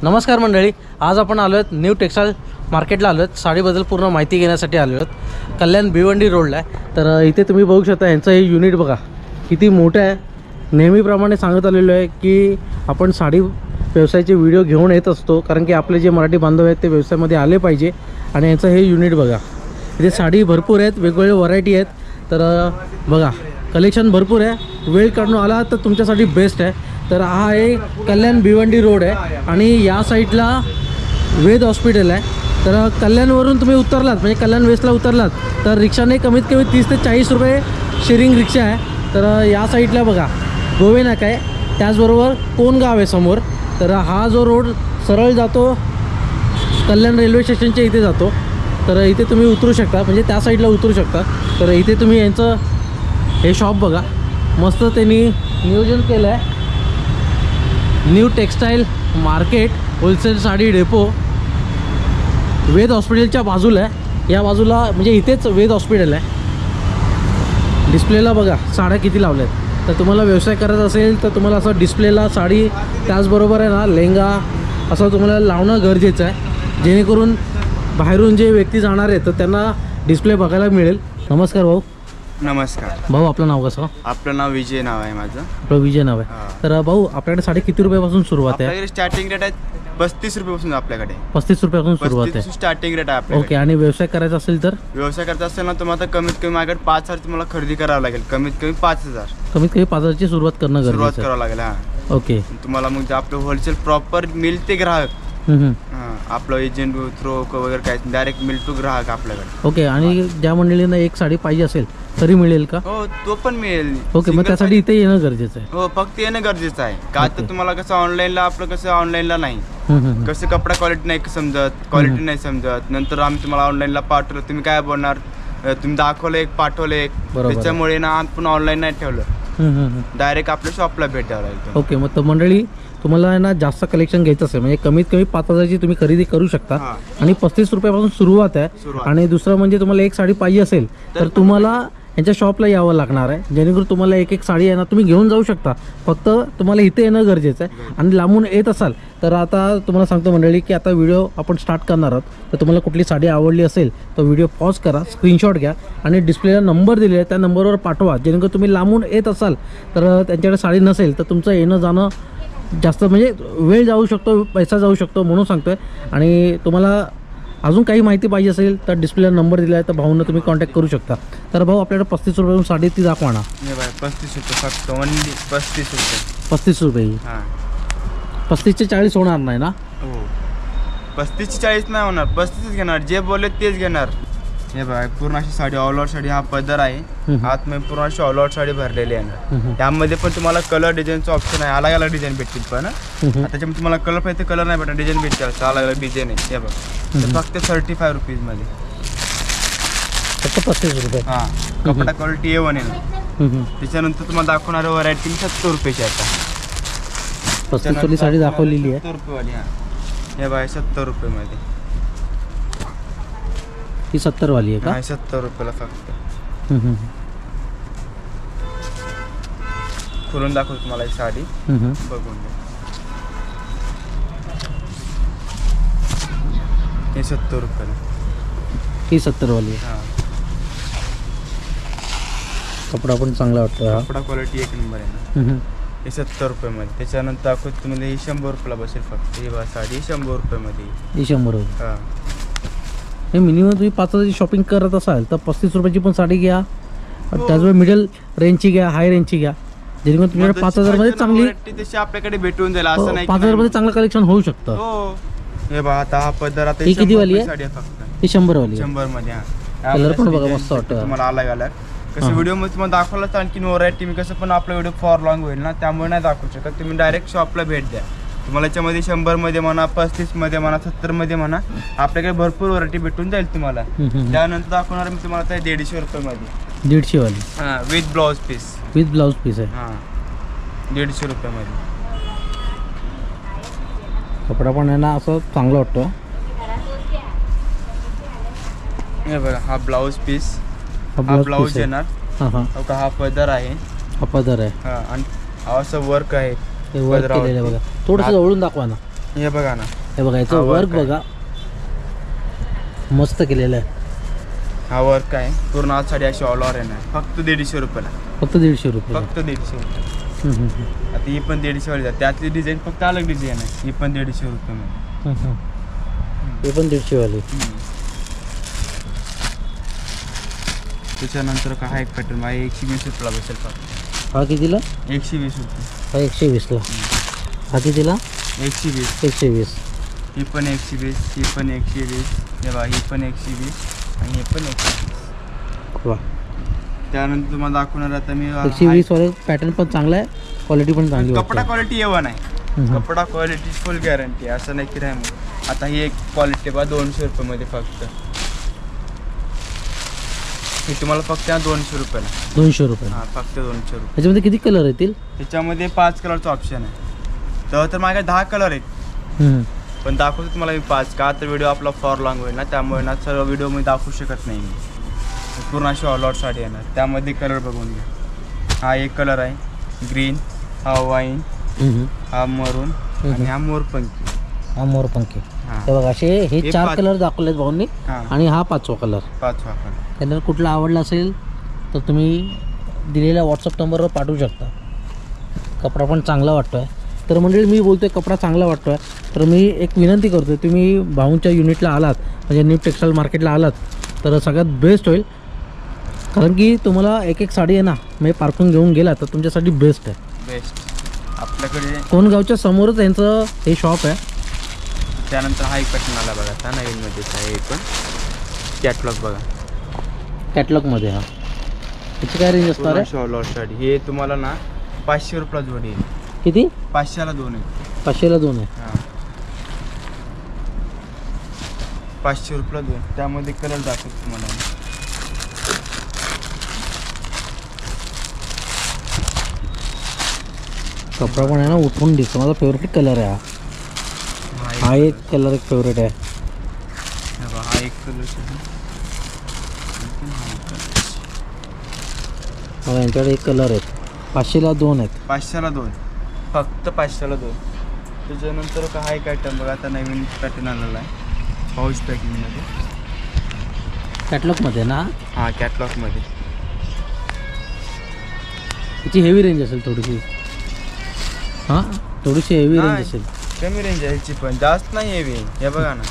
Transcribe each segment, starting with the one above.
नमस्कार मंडळी, आज आपण आलो आहेत न्यू टेक्सटाईल मार्केटला आलो आहेत. साडीबद्दल पूर्ण माहिती घेण्यासाठी आलो आहेत. कल्याण भिवंडी रोडला आहे. तर इथे तुम्ही बघू शकता यांचं हे युनिट बघा किती मोठं आहे. नेहमीप्रमाणे सांगत आलेलो आहे की आपण साडी व्यवसायाचे व्हिडिओ घेऊन येत असतो, कारण की आपले जे मराठी बांधव आहेत ते व्यवसायामध्ये आले पाहिजे. आणि यांचं हे युनिट बघा, इथे साडी भरपूर आहेत, वेगवेगळे व्हरायटी आहेत. तर बघा कलेक्शन भरपूर आहे. वेळ काढून आला तर तुमच्यासाठी बेस्ट आहे. तर हा आहे कल्याण भिवंडी रोड आहे आणि या साईडला वेद हॉस्पिटल आहे. तर कल्याणवरून तुम्ही उतरलात म्हणजे कल्याण वेस्टला उतरलात तर रिक्षाने कमीत कमी 30 ते 40 रुपये शेअरिंग रिक्षा आहे. तर या साईडला बघा गोवेनाका आहे, त्याचबरोबर कोणगाव आहे समोर. तर हा जो रोड सरळ जातो कल्याण रेल्वे स्टेशनच्या इथे जातो. तर इथे तुम्ही उतरू शकता, म्हणजे त्या साईडला उतरू शकता. तर इथे तुम्ही यांचं हे शॉप बघा, मस्त त्यांनी नियोजन केलं आहे. New textile market wholesale sari depot Ved हॉस्पिटलच्या बाजूला आहे. या बाजूला म्हणजे इथेच वेद हॉस्पिटल आहे. डिस्प्लेला बघा साड्या किती लावल्या आहेत. तर तुम्हाला व्यवसाय करायचा असेल तर तुम्हाला असं डिस्प्लेला साडी, त्याचबरोबर आहे ना लेंगा असं तुम्हाला लावणं गरजेचं आहे, जेणेकरून बाहेरून जे व्यक्ती जाणार आहेत तर त्यांना डिस्प्ले बघायला मिळेल. नमस्कार भाऊ. नमस्कार भाऊ, आपलं नाव कसं? आपलं नाव विजय नाव आहे माझं. आपलं विजय नाव आहे. तर भाऊ आपल्याकडे साडी किती रुपयापासून सुरुवात आहे? आपल्याकडे स्टार्टिंग रेट आहे 35 रुपयापासून. आपल्याकडे 35 रुपयापासून सुरुवात आहे. स्टार्टिंग रेट आहे आपल्याकडे. ओके. आणि व्यवसाय करायचा असेल तर? व्यवसाय करायचा असेल ना तुम्हाला कमीत कमी माझ्याकडे 5,000 तुम्हाला खरेदी करावं लागेल. कमीत कमी 5,000. कमीत कमी 5,000 ची सुरुवात करणं गरजेचं आहे. सुरुवात करावं लागेल. हां ओके. तुम्हाला मग आपलं होलसेल प्रॉपर मिल ते ग्राहक. आपलं एजंट थ्रू वगैरे काय, डायरेक्ट मिल टू ग्राहक आपल्याकडे. ओके. आणि ज्या मंडळींना एक साडी पाहिजे असेल तरी मिळेल का? हो, तो पण मिळेल. ओके. मग त्यासाठी इथे येणं गरजेचं आहे? हो, फक्त येणं गरजेचं आहे. का तर तुम्हाला कसं ऑनलाईनला, आपलं कसं ऑनलाईनला नाही, कसं कपडा क्वालिटी नाही समजत, क्वालिटी नाही समजत. नंतर आम्ही तुम्हाला ऑनलाईनला पाठवलं, तुम्ही काय बोलणार, तुम्ही दाखवलं एक पाठवलं एक, त्याच्यामुळे ना आपण ऑनलाईन नाही ठेवलं, डायरेक्ट आपल्या शॉपला भेट द्यावं लागेल. ओके. मग तर मंडळी तुम्हाला ना जास्त कलेक्शन घ्यायचं असेल म्हणजे कमीत कमी 5,000 ची तुम्ही खरेदी करू शकता. आणि 35 रुपयापासून सुरुवात आहे. आणि दुसरं म्हणजे तुम्हाला एक साडी पाहिजे असेल तर तुम्हाला यांच्या शॉपला यावं लागणार आहे, जेणेकरून तुम्हाला एक साडी आहे ना तुम्ही घेऊन जाऊ शकता. फक्त तुम्हाला इथे येणं गरजेचं आहे. आणि लांबून येत असाल तर आता तुम्हाला सांगतो मंडळी की आता व्हिडिओ आपण स्टार्ट करणार आहोत. तर तुम्हाला कुठली साडी आवडली असेल तर व्हिडिओ पॉज करा, स्क्रीनशॉट घ्या आणि डिस्प्लेला नंबर दिलेला आहे त्या नंबरवर पाठवा, जेणेकरून तुम्ही लांबून येत असाल तर त्यांच्याकडे साडी नसेल तर तुमचं येणं जाणं जास्त म्हणजे वेळ जाऊ शकतो, पैसा जाऊ शकतो, म्हणून सांगतोय. आणि तुम्हाला अजून काही माहिती पाहिजे असेल तर डिस्प्लेला नंबर दिला आहे, तर भाऊंना तुम्ही कॉन्टॅक्ट करू शकता. तर भाऊ आपल्याकडे 35 रुपयापासून साडी ती दाखवा ना. 35 रुपये फक्त, ओनली 35 रुपये. 35 रुपये. 35 चे 40 होणार नाही ना? हो, 35 चे 40 नाही होणार, 35 घेणार. जे बोलले तेच घेणार. हे बघा पूर्ण अशी साडी, ऑल ओव्हर साडी, हा पदर आहे, आतमध्ये पूर्ण अशी ऑल ओव्हर साडी भरलेली आहे. त्यामध्ये पण तुम्हाला कलर डिझाईनचा ऑप्शन आहे, अलग अलग डिझाईन भेटतील. पण त्याच्यामध्ये तुम्हाला कलर पाहिजे कलर नाही भेटणार, डिझाईन भेटतील, अलग अलग डिझाईन आहे. हे बघा फक्त 35 रुपीज मध्ये, फक्त 35 रुपये. हां, कपडा क्वालिटी A1 आहे. त्याच्यानंतर तुम्हाला दाखवणारे व्हरायटी 70 रुपयाची. आता 35 वाली साडी दाखवलेली आहे, 70 रुपयेवाली. हां, हे बघा 70 रुपये मध्ये. ही 70 वाली आहे का? 70 रुपयाला फक्त. खोलून दाखवतो तुम्हाला ही साडी, बघून घ्या. हे 70 रुपयाला. ही 70 वाली आहे. हां, कपडा पण चांगला वाटतो, कपडा क्वालिटी एक नंबर आहे ना. हे 70 रुपयामध्ये. त्याच्यानंतर दाखवतो तुम्हाला ही 100 रुपयाला बसेल फक्त. ही बघा साडी 100 रुपयामध्ये. ही 100 रुपये. हां, हे मिनिमम तुम्ही 5,000ची शॉपिंग करत असाल तर 35 रुपयाची पण साडी घ्या. त्याचबरोबर मिडल रेंजची घ्या, हाय रेंजची घ्या, जेणेकरून तुमच्याकडे 5,000 मध्ये चांगली तशी आपल्याकडे भेटून जाईल. असं नाही 5,000 मध्ये चांगलं कलेक्शन होऊ शकतं. हो, हे बघा आता हा पदर, आता ही किती वाली आहे? साडी आहे फक्त. ही 100 वाली. 100 मध्ये. हां, कलर पण बघा मस्त वाटतं तुम्हाला अलग अलग. कसं व्हिडिओ मध्ये तुम्हाला दाखवलं तर आणखी व्हरायटी, मी कसं पण आपला व्हिडिओ फॉर लॉंग होईल ना, त्यामुळे नाही दाखवू शकत. तुम्ही डायरेक्ट शॉपला भेट द्या. तुम्हाला याच्यामध्ये 100 मध्ये म्हणा, 35 मध्ये म्हणा, 70 मध्ये म्हणा, आपल्याकडे भरपूर व्हरायटी भेटून जाईल तुम्हाला. त्यानंतर दाखवणार मी तुम्हाला ते 150 रुपये मध्ये. 150 वाली. हां, with blouse piece. With blouse piece आहे. हां, 150 रुपयामध्ये. कपडा पण आहे ना असं चांगला वाटतो. हे बघा हा ब्लाउज पीस, हा ब्लाउज येणार. हा पदर आहे, हा पदर आहे. हां, आणि असं वर्क आहे. वर्क केलेलं आहे बघा. थोडंसं जवळून दाखवा ना. हे बघा ना, हे बघा याचं हा, वर्क work आहे. बघा मस्त केलेलं आहे. हा वर्क आहे पूर्ण आज साडी अशी ऑल ओव्हर येणार फक्त 150 रुपयाला. फक्त 150 रुपये. फक्त 150 रुपये. आता ही पण 150 वाली आहे. त्यातली डिझाईन फक्त अलग डिझाईन आहे. ही पण 150 रुपये मध्ये. हे पण 150 वाली. त्याच्यानंतर का हा एक पॅटर्न आहे 120 रुपयाला बसेल फक्त. हा कितीला? 120 रुपये. हा 120ला. हा कितीला? 120. 120. ही पण 120, ही पण 120, हे बघा ही पण 120 आणि हे पण 120. वा. त्यानंतर तुम्हाला दाखवणार आता मी 120 वाले पॅटर्न पण चांगला आहे, क्वालिटी पण चांगली कपडा वाटते. क्वालिटी A1 आहे. कपडा क्वालिटी फुल गॅरंटी आहे, असं नाही की नाही मग. आता ही एक क्वालिटी बघा 200 रुपयामध्ये फक्त. हे तुम्हाला फक्त 200 रुपयाला. 200 रुपये. हां फक्त 200 रुपये. त्याच्यामध्ये किती कलर येतील? त्याच्यामध्ये 5 कलरचं ऑप्शन आहे. तर माझ्याकडे 10 कलर आहेत, पण दाखवतो तुम्हाला मी 5. का तर व्हिडिओ आपला फॉर लॉंग होईल ना, त्यामुळे ना सर्व व्हिडिओमध्ये दाखवू शकत नाही मी. पूर्ण अशी ऑल आउट साडी येणार. त्यामध्ये कलर बघून घ्या. हा एक कलर आहे ग्रीन, हा वाईन, हा मरून आणि हा मोरपंखी. हा मोरपंखी. हां हे बघा असे हे हे 4 पाच. कलर दाखवलेत भाऊंनी हां आणि हा 5वा कलर. 5 वापर. कलर कुठला आवडला असेल तर तुम्ही दिलेल्या व्हॉट्सअप नंबरवर पाठवू शकता. कपडा पण चांगला वाटतो आहे. तर मंडळी मी बोलतोय कपडा चांगला वाटतो आहे, तर मी एक विनंती करतो, तुम्ही भाऊंच्या युनिटला आलात म्हणजे न्यू टेक्सटाईल मार्केटला आलात तर सगळ्यात बेस्ट होईल. कारण की तुम्हाला एक एक साडी आहे ना मी पार्कून घेऊन गेला तर तुमच्यासाठी बेस्ट आहे. बेस्ट. आपल्याकडे कोणगावच्या समोरच यांचं हे शॉप आहे. त्यानंतर हा एक पॅटर्न आला बघा, आता नवीनमध्येच आहे. हे पण कॅटलॉग बघा, कॅटलॉगमध्ये. हा त्याची काय रेंज असणार आहे? ऑल ओव्हर साडी हे तुम्हाला ना 500 रुपयाला जोडी आहे. किती? 500ला 2 आहे. 500ला 2 आहे. हां 500 रुपयाला 2. त्यामध्ये कलर दाखवतो तुम्हाला. कपडा पण आहे ना उठून दिसतो. माझा फेवरेट कलर आहे हा एक कलर एक फेवरेट आहे. हा एक कलर. बघा यांच्याकडे एक कलर आहेत. 500ला 2 आहेत. 500ला 2 फक्त 500ला 2. त्याच्यानंतर का हा एक आयटम बघा, आता नवीन पॅटर्न आलेला आहे पाऊच पॅकिंगमध्ये. कॅटलॉगमध्ये ना. हां कॅटलॉगमध्ये. याची हेवी रेंज असेल थोडीशी. हां थोडीशी हेवी रेंज नाही. असेल. कमी रेंज आहे ह्याची पण, जास्त नाही हेवी. हे बघा ना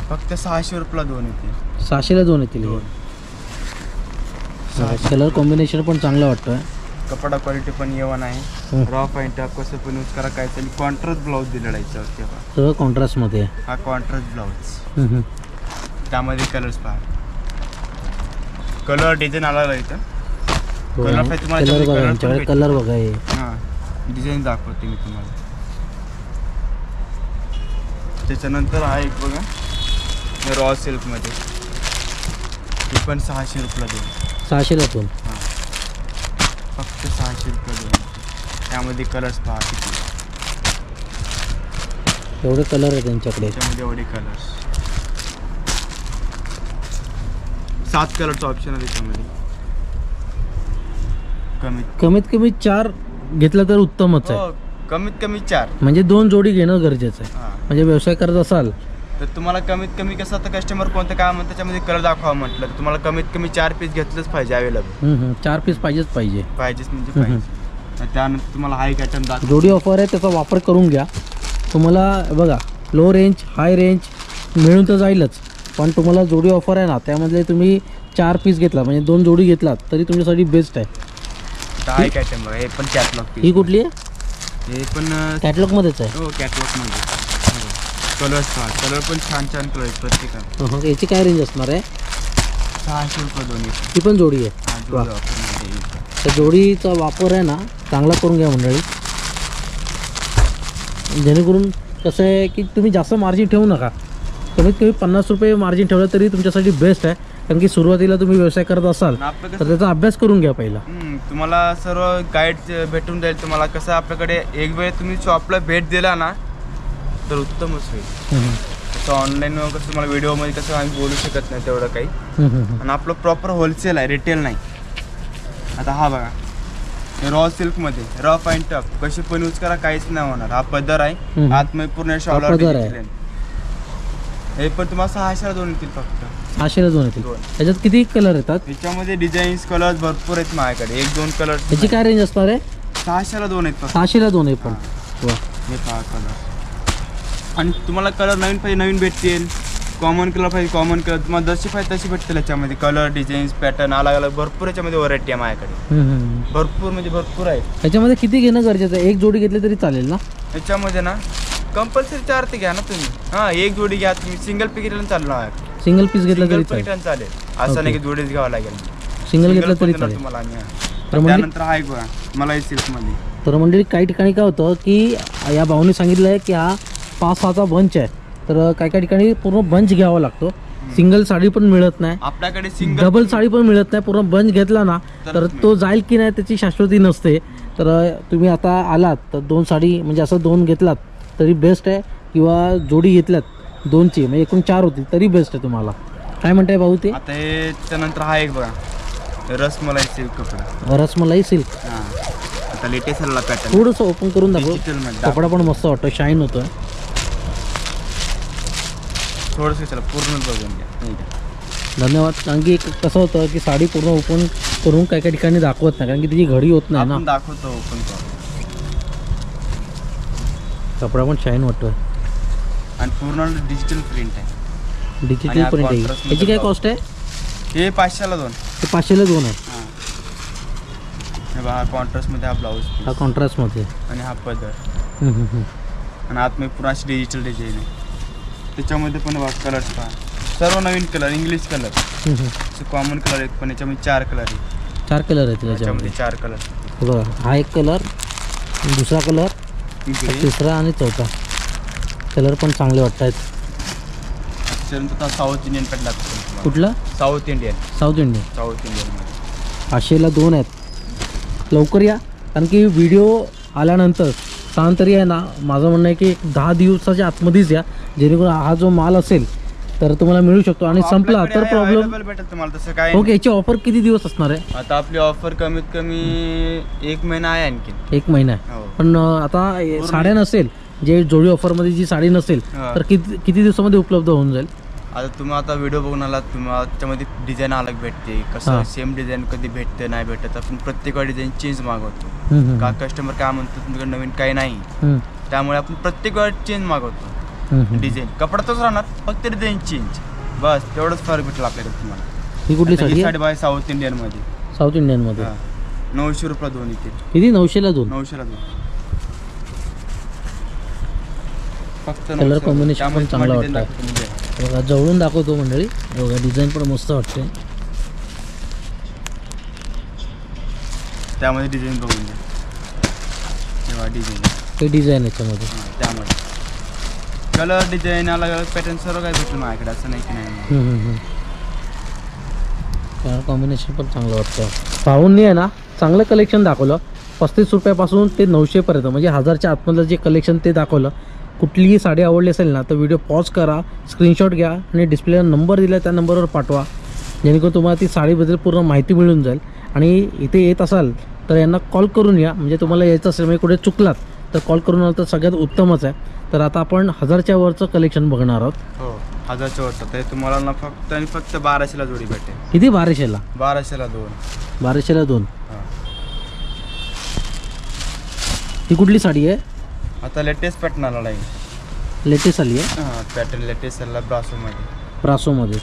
फक्त 600 रुपयाला 2 येते. 600ला 2 येतील हे. कलर कॉम्बिनेशन पण चांगला वाटतोय. कपडा क्वालिटी पण A1 आहे. रॉ पॉईंट कसं पण यूज करा. काय तरी कॉन्ट्रास्ट ब्लाऊज दिलेला आहे याच्यावरती. सगळं कॉन्ट्रास्टमध्ये आहे. हा कॉन्ट्रास्ट ब्लाऊज. त्यामध्ये कलर्स पहा. कलर डिझाईन आला इथं. कलर पाहिजे तुम्हाला कलर बघा कलर यांच्याकडे. कलर बघा हे. हां डिझाईन दाखवते मी तुम्हाला. त्याच्यानंतर हा एक बघा रॉ सिल्कमध्ये. ही पण 600 रुपयाला 2. 600ला 2. हां फक्त 600 रुपये 2. त्यामध्ये कलर्स पहा किती. एवढे कलर आहेत त्यांच्याकडे. त्याच्यामध्ये एवढे कलर्स. 7 कलरचं ऑप्शन आहे त्याच्यामध्ये. कमीत कमी 4 घेतलं तर उत्तमच आहे. हो कमीत कमी 4. म्हणजे 2 जोडी घेणं गरजेचं आहे. हां म्हणजे व्यवसाय करत असाल तर तुम्हाला कमीत कमी कसं, आता कस्टमर कोणतं काय म्हणतं त्याच्यामध्ये कलर दाखवा म्हटलं तर तुम्हाला कमीत कमी 4 पीस घेतलंच पाहिजे अवेलेबल. 4 पीस पाहिजेच पाहिजे. पाहिजेच म्हणजे पाहिजे. त्यानंतर तुम्हाला हा एक आयटम दाखव. जोडी ऑफर आहे त्याचा वापर करून घ्या. तुम्हाला बघा लो रेंज हाय रेंज मिळून तर जाईलच, पण तुम्हाला जोडी ऑफर आहे ना त्यामधले तुम्ही 4 पीस घेतला म्हणजे 2 जोडी घेतलात तरी तुमच्यासाठी बेस्ट आहे. हा एक आयटम बघा, हे पण कॅटलॉग पीस. ही कुठली आहे? हे पण कॅटलॉगमध्येच आहे. हो कॅटलॉगमध्ये. कलर्स पहा, कलर पण छान छान कलर आहेत प्रत्येकाला. याची काय रेंज असणार आहे? 600 रुपये 2 येते. ती पण जोडी आहे. हा वा. जोडी ऑफरमध्ये येईल. त्या जोडीचा वापर आहे ना चांगला करून घ्या मंडळी. जेणेकरून कसं आहे की तुम्ही जास्त मार्जिन ठेवू नका. कमीत कमी 50 रुपये मार्जिन ठेवलं तरी तुमच्यासाठी बेस्ट आहे. कारण की सुरुवातीला तुम्ही व्यवसाय करत असाल तर त्याचा अभ्यास करून घ्या पहिला. तुम्हाला सर्व गाईड भेटून जाईल. तुम्हाला कसं आपल्याकडे एक वेळ तुम्ही शॉपला भेट दिला ना तर उत्तमच होईल. तसं ऑनलाईन कसं तुम्हाला व्हिडिओमध्ये कसं आम्ही बोलू शकत नाही तेवढं काही. आणि आपलं प्रॉपर होलसेल आहे, रिटेल नाही. आता हा बघा रॉ सिल्क मध्ये रफ अँड टफ, कशी पण यूज करा काहीच नाही होणार. हा पदर आहे, आतमध्ये पूर्ण शॉलर पदर आहे. हे पण तुम्हाला 600ला 2 येतील फक्त. 600ला 2 येतील. त्याच्यात किती कलर येतात? याच्यामध्ये डिझाईन्स कलर भरपूर आहेत माझ्याकडे. 1-2 कलर. त्याची काय रेंज असणार आहे? 600ला 2 आहेत फक्त. 600ला 2 आहे पण. वा, हे पहा कलर. आणि तुम्हाला कलर नवीन पाहिजे नवीन भेटतील, कॉमन कलर पाहिजे कॉमन कलर, तुम्हाला जशी पाहिजे तशी भेटतील. याच्यामध्ये कलर डिझाईन्स पॅटर्न अलग अलग भरपूर याच्यामध्ये व्हरायटी आहे माझ्याकडे. भरपूर म्हणजे भरपूर आहे. याच्यामध्ये किती घेणं गरजेचं आहे? एक जोडी घेतली तरी चालेल ना? याच्यामध्ये ना कंपल्सरी 4 ते घ्या ना तुम्ही. हां, एक जोडी घ्या तुम्ही. सिंगल पीस घेतलं चालू आहे. सिंगल पीस घेतलं तरी चालेल. चालेल. असं नाही की जोडीच घ्यावं लागेल. सिंगल घेतलं तरी चालेल तुम्हाला. त्यानंतर हा एक बघा मला सिल्क मध्ये. तर मंडळी काही ठिकाणी काय होतं की या भाऊनी सांगितलं आहे की हा 5-6चा बंच आहे. तर काही काही ठिकाणी पूर्ण बंच घ्यावा लागतो. सिंगल साडी पण मिळत नाही आपल्याकडे, सिंगल डबल साडी पण मिळत नाही. पूर्ण बंच घेतला ना तर तो जाईल की नाही त्याची शाश्वती नसते. तर तुम्ही आता आलात तर 2 साडी म्हणजे असं 2 घेतलात तरी बेस्ट आहे, किंवा जोडी घेतल्यात 2ची म्हणजे एकूण 4 होती तरी बेस्ट आहे. तुम्हाला काय म्हणताय भाऊ ते? आता हे त्यानंतर हा एक बघा रसमलाई सिल्क कपडा. रसमलाई सिल्क. हां, आता लेटेस्ट आलेला पॅटर्न. थोडंसं ओपन करून दाखव. डिजिटलमध्ये कपडा पण मस्त वाटतो, शाईन होतं. थोडंसं चला पूर्ण बघून घ्या. धन्यवाद. कारण की कसं होतं की साडी पूर्ण ओपन करून काही काही ठिकाणी दाखवत नाही, कारण की त्याची घडी होत नाही ना. आपण दाखवतो ओपन करून. कपडा पण शाईन वाटतोय आणि पूर्ण डिजिटल प्रिंट आहे. डिजिटल प्रिंट आहे. याची काय कॉस्ट आहे? हे 500ला 2. ते 500ला 2 आहे. हां, हे बघा कॉन्ट्रास्टमध्ये हा ब्लाऊज हा कॉन्ट्रास्टमध्ये आणि हा पदर. आणि आतमध्ये पूर्ण अशी डिजिटल डिझाईन आहे. त्याच्यामध्ये पण बघा कलर्स पहा, सर्व नवीन colour, English colour. Common colour आहेत पण याच्यामध्ये 4 कलर आहे. 4 कलर आहेत त्याच्यामध्ये 4 कलर. बघा, हा एक कलर, दुसरा कलर, तिसरा आणि चौथा कलर पण चांगले वाटत आहेत. त्यानंतर साऊथ इंडियन पॅटर्न लागतो. कुठला? South Indian. South Indian. South Indian 500ला 2 आहेत. लवकर या, कारण की व्हिडिओ आल्यानंतर तरी आहे ना, माझं म्हणणं आहे की 10 दिवसाच्या आतमध्येच या, जेणेकरून हा जो माल असेल तर तुम्हाला मिळू शकतो. आणि संपला तर प्रॉब्लेम भेटेल तुम्हाला तसं काय. ओके, याची ऑफर किती दिवस असणार आहे? आता आपली ऑफर कमीत कमी 1 महिना आहे. आणखी 1 महिना आहे. पण आता साड्या नसेल, जे जोडी ऑफरमध्ये जी साडी नसेल तर किती दिवसामध्ये उपलब्ध होऊन जाईल? आता तुम्ही आता व्हिडिओ बघून आलात, तुम्हाला त्याच्यामध्ये डिझाईन अलग भेटते. कसं सेम डिझाईन कधी भेटते नाही भेटत. आपण प्रत्येक वेळी डिझाईन चेंज मागवतो. का कस्टमर काय म्हणतो तुमच्याकडे नवीन काही नाही, त्यामुळे आपण प्रत्येक वेळी चेंज मागवतो. डिझाईन कपडा तोच राहणार, फक्त डिझाईन चेंज, बस तेवढंच फरक भेटेल आपल्याकडे तुम्हाला. ही कुठली sari? Sari by south Indian मध्ये. साऊथ इंडियन मध्ये 900 रुपये 2 येतील. किती? 900ला 2. 900ला 2 फक्त. कलर कॉम्बिनेशन पण चांगला वाटतं. बघा, जवळून दाखवतो मंडळी. बघा, डिझाईन पण मस्त वाटते. त्यामध्ये डिझाईन बघून घ्या. तेव्हा डिझाईन हे डिझाईन याच्यामध्ये. त्यामध्ये कलर डिझाईन अलग अलग पॅटर्न सर्व काही भेटेल माझ्याकडे. असं नाही की नाही. कलर कॉम्बिनेशन पण चांगलं वाटतं. भाऊंनी आहे ना चांगलं कलेक्शन दाखवलं. 35 रुपयापासून ते 900 पर्यंत, म्हणजे 1000च्या आतमधलं जे कलेक्शन ते दाखवलं. कुठलीही साडी आवडली असेल ना तर व्हिडिओ पॉज करा, स्क्रीनशॉट घ्या आणि डिस्प्लेला नंबर दिला त्या नंबरवर पाठवा, जेणेकरून तुम्हाला ती साडीबद्दल पूर्ण माहिती मिळून जाईल. आणि इथे येत असाल तर यांना कॉल करून या, म्हणजे तुम्हाला यायचं असेल, म्हणजे कुठे चुकलात तर कॉल करून आलं तर सगळ्यात उत्तमच आहे. तर आता आपण 1000च्या वरचं कलेक्शन बघणार आहोत. हो, 1000च्या वरचं ते तुम्हाला ना फक्त आणि फक्त 1200ला जोडी भेटेल. किती? 1200ला. 1200ला 2. 1200ला 2. ही कुठली साडी आहे? आता लेटेस्ट पॅटर्न आला आहे. लेटेस्ट आली आहे. हां, पॅटर्न लेटेस्ट आला ब्रासोमध्ये. ब्रासोमध्ये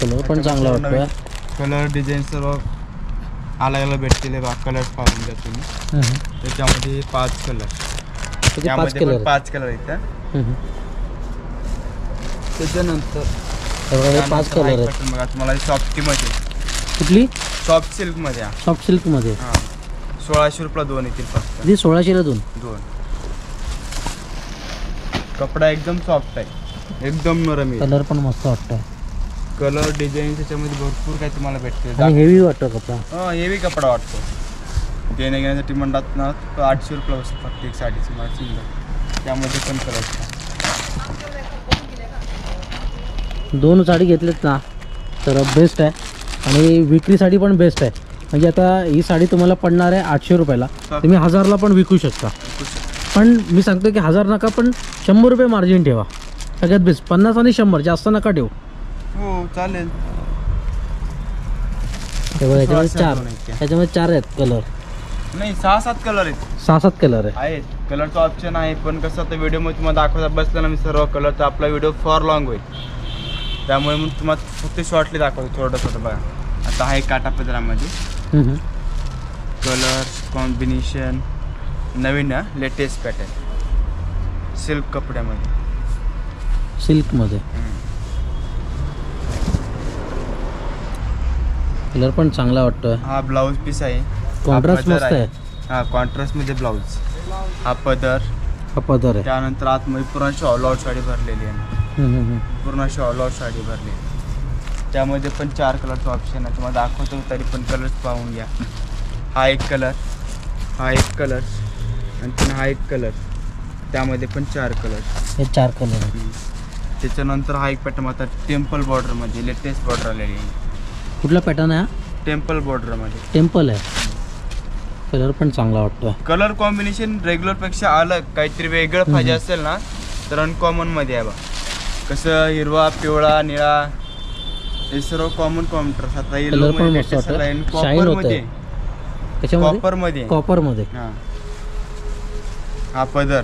कलर पण चांगला वाटतोय. कलर डिझाईन सर्व अलग अलग भेटतील. कलर पाहून घ्या तुम्ही. त्याच्यामध्ये 5 कलर. त्यामध्ये पण 5 कलर आहेत. त्याच्यानंतर 5 कलर आहेत. बघा तुम्हाला सॉफ्टीमध्ये. कुठली? सॉफ्ट सिल्कमध्ये. सॉफ्ट सिल्कमध्ये. हां, 1600 रुपये 2 येतील फक्त. किती? 1600ला 2. कपडा एकदम सॉफ्ट आहे, एकदम नरम आहे. कलर पण मस्त वाटतं. कलर डिझाईन त्याच्यामध्ये भरपूर काही तुम्हाला भेटते. आणि हेवी वाटतो कपडा. हां, हेवी कपडा वाटतो. देण्या घेण्यासाठी म्हणतात ना 800 रुपये बसतो प्रत्येक साडीची मला सिंगल. त्यामध्ये पण कलर 2 साडी घेतलेत ना तर बेस्ट आहे. आणि विक्रीसाठी पण बेस्ट आहे. म्हणजे आता ही साडी तुम्हाला पडणार आहे 800 रुपयाला, तुम्ही 1000ला पण विकू शकता. पण मी सांगतो की 1000 नका, पण 100 रुपये मार्जिन ठेवा सगळ्यात बेस्ट. 50 आणि 100 जास्त नका ठेवू. हो चालेल. त्याच्यामध्ये 4 आहेत कलर, नाही 6-7 कलर आहेत. 6-7 कलर आहे. आहेत कलरचं ऑप्शन आहे, पण कसं आता व्हिडिओमध्ये तुम्हाला दाखवता बसलं ना मी सर्व कलर, तर आपला व्हिडिओ फॉर लॉंग होईल. त्यामुळे मग तुम्हाला फक्त शॉर्टली दाखवतो थोडं बघा. आता आहे काठापदरामध्ये कलर कॉम्बिनेशन नवीन लेटेस्ट पॅटर्न सिल्क कपड्यामध्ये. सिल्कमध्ये कलर पण चांगला वाटतोय. हा ब्लाऊज पीस आहे, कॉन्ट्रास्ट मस्त आहे. हा कॉन्ट्रास्टमध्ये ब्लाऊज, हा पदर आहे. त्यानंतर आतमध्ये पूर्ण ऑल आउट साडी भरलेली आहे. पूर्ण ऑल आउट साडी भरलेली. त्यामध्ये पण 4 कलरचं ऑप्शन आहे, तुम्हाला दाखवतो तरी पण कलर्स पाहून घ्या. हा एक कलर, हा एक कलर आणि हा एक कलर, त्यामध्ये पण 4 कलर. हे 4 कलर आहे. त्याच्यानंतर हा एक पॅटर्न आता टेम्पल बॉर्डरमध्ये लेटेस्ट बॉर्डर आलेली आहे. कुठला पॅटर्न आहे हा? टेम्पल बॉर्डरमध्ये. टेम्पल आहे. कलर पण चांगला वाटतोय. कलर कॉम्बिनेशन रेग्युलरपेक्षा अलग काहीतरी वेगळं पाहिजे असेल ना तर अनकॉमनमध्ये आहे बा. कसं हिरवा, पिवळा, निळा हे सर्व कॉमन कॉम्प्युटर. आता कलर पण मस्त वाटतोय. शाईन होतंय. कशामध्ये? कॉपरमध्ये. कॉपरमध्ये. हा पदर,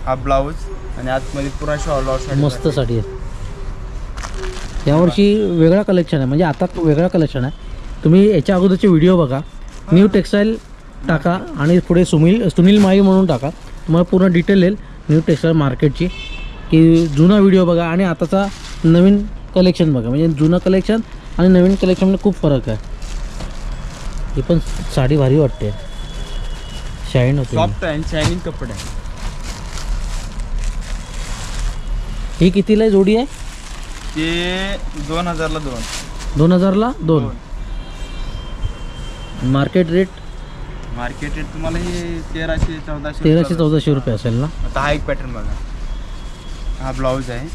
हा ब्लाऊज आणि आतमध्ये पुरा शॉल मस्त साडी आहे. यावर्षी वेगळा कलेक्शन आहे, म्हणजे आता वेगळा कलेक्शन आहे. तुम्ही याच्या अगोदरचे व्हिडिओ बघा, न्यू टेक्सटाईल टाका आणि पुढे सुनील माळी म्हणून टाका, तुम्हाला पूर्ण डिटेल येईल न्यू टेक्सटाईल मार्केटची. की जुना व्हिडिओ बघा आणि आताचा नवीन कलेक्शन बघा, म्हणजे जुनं कलेक्शन आणि नवीन कलेक्शनमध्ये खूप फरक आहे. ही पण साडी भारी वाटते, शाईन होते, सॉफ्ट आहे, शायनिंग कपडा आहे. ही कितीला जोडी आहे? ते 2000ला 2. 2000ला 2. मार्केट रेट तुम्हाला हे 1300-1400 रुपये असेल ना. आता हा एक पॅटर्न बघा, हा ब्लाऊज आहे,